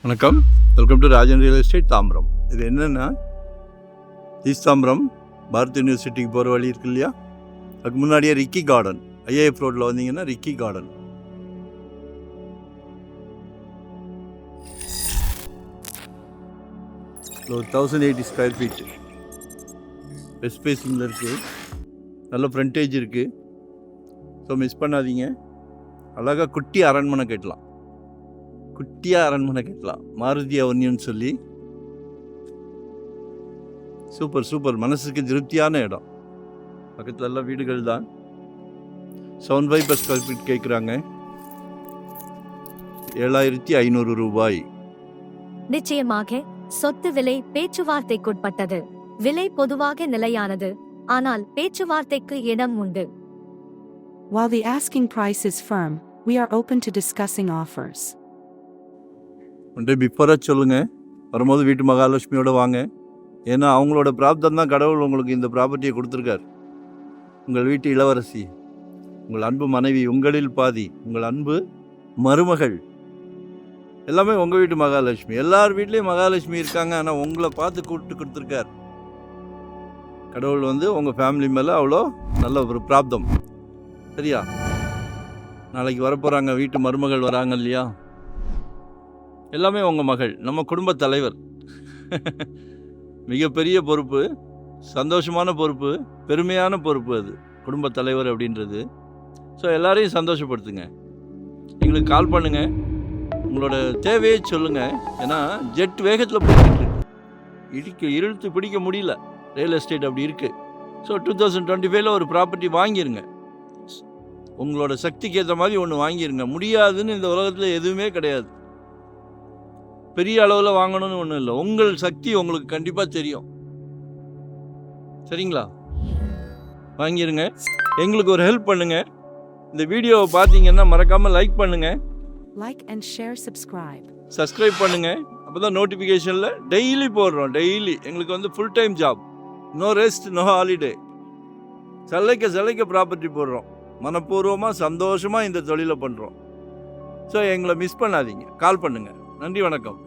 வணக்கம், welcome to Rajan real estate Tambaram. இது என்னென்னா, ஈஸ்ட் தாம்பரம் பாரத் யூனிவர்சிட்டிக்கு போகிற வழி இருக்கு இல்லையா, அதுக்கு முன்னாடியே ரிக்கி கார்டன், ஐஏஎஃப் ரோட்டில் வந்தீங்கன்னா ரிக்கி கார்டன். ஒரு 1080 ஸ்கொயர் ஃபீட்டு வெஸ்ட் ஃபேஸிங்கில் இருக்குது, நல்ல ஃப்ரண்டேஜ் இருக்குது. ஸோ மிஸ் பண்ணாதீங்க. அழகாக குட்டி அரண்மனை கட்டலாம், குட்டியாக அரண்மனை கட்டலாம். மாருதி அவென்யூன்னு சொல்லி சூப்பர் மனசுக்கு திருப்தியான இடம். பக்கத்தில் எல்லாம் வீடுகள் தான். 75 per ஸ்கொயர் ஃபீட் கேட்குறாங்க, 7500 ரூபாய். நிச்சயமாக சொத்து விலை பேச்சுவார்த்தைக்குட்பட்டது. விலை பொதுவாக நிலையானது, ஆனால் பேச்சுவார்த்தைக்கு இடம் உண்டு. While the asking price is firm, we are open to discussing offers. ஒன்றே பிஃபோராக சொல்லுங்கள், வரும்போது வீட்டு மகாலட்சுமியோடு வாங்க. ஏன்னா அவங்களோட பிராப்தம் தான் கடவுள் உங்களுக்கு இந்த ப்ராப்பர்ட்டியை கொடுத்துருக்கார். உங்கள் வீட்டு இளவரசி, உங்கள் அன்பு மனைவி, உங்களில் பாதி, உங்கள் அன்பு மருமகள், எல்லாமே உங்கள் வீட்டு மகாலட்சுமி. எல்லார் வீட்லேயும் மகாலட்சுமி இருக்காங்க, ஆனால் உங்களை பார்த்து கூப்பிட்டு கொடுத்துருக்கார் கடவுள். உங்கள் ஃபேமிலி மேலே அவ்வளோ நல்ல ஒரு பிராப்தம். சரியா? நாளைக்கு வரப்போகிறாங்க, வீட்டு மருமகள் வராங்க இல்லையா, எல்லாமே உங்கள் மகள், நம்ம குடும்ப தலைவர். மிகப்பெரிய பொறுப்பு, சந்தோஷமான பொறுப்பு, பெருமையான பொறுப்பு அது, குடும்ப தலைவர் அப்படின்றது. ஸோ எல்லாரையும் சந்தோஷப்படுத்துங்க. எங்களுக்கு கால் பண்ணுங்கள், உங்களோட தேவையை சொல்லுங்கள். ஏன்னா ஜெட் வேகத்தில் போய்கிட்டு இருக்கு, இழுத்து பிடிக்க முடியல, ரியல் எஸ்டேட் அப்படி இருக்குது. ஸோ 2025 ஒரு ப்ராப்பர்ட்டி வாங்கிருங்க. உங்களோட சக்திக்கு ஏற்ற மாதிரி ஒன்று வாங்கிருங்க. முடியாதுன்னு இந்த உலகத்தில் எதுவுமே கிடையாது. பெரிய அளவில் வாங்கணும்னு ஒன்றும் இல்லை, உங்கள் சக்தி உங்களுக்கு கண்டிப்பாக தெரியும். சரிங்களா? வாங்கிருங்க. எங்களுக்கு ஒரு ஹெல்ப் பண்ணுங்க. இந்த வீடியோவை பார்த்தீங்கன்னா மறக்காமல் லைக் பண்ணுங்க, Like and share, subscribe. Subscribe பண்ணுங்க. அப்போ தான் நோட்டிஃபிகேஷனில் டெய்லி போடுறோம். டெய்லி எங்களுக்கு full time job, no rest, no holiday. சலைக்க ப்ராப்பர்ட்டி போடுறோம். மனப்பூர்வமாக சந்தோஷமாக இந்த தொழிலை பண்ணுறோம். ஸோ எங்களை மிஸ் பண்ணாதீங்க, கால் பண்ணுங்கள். நன்றி, வணக்கம்.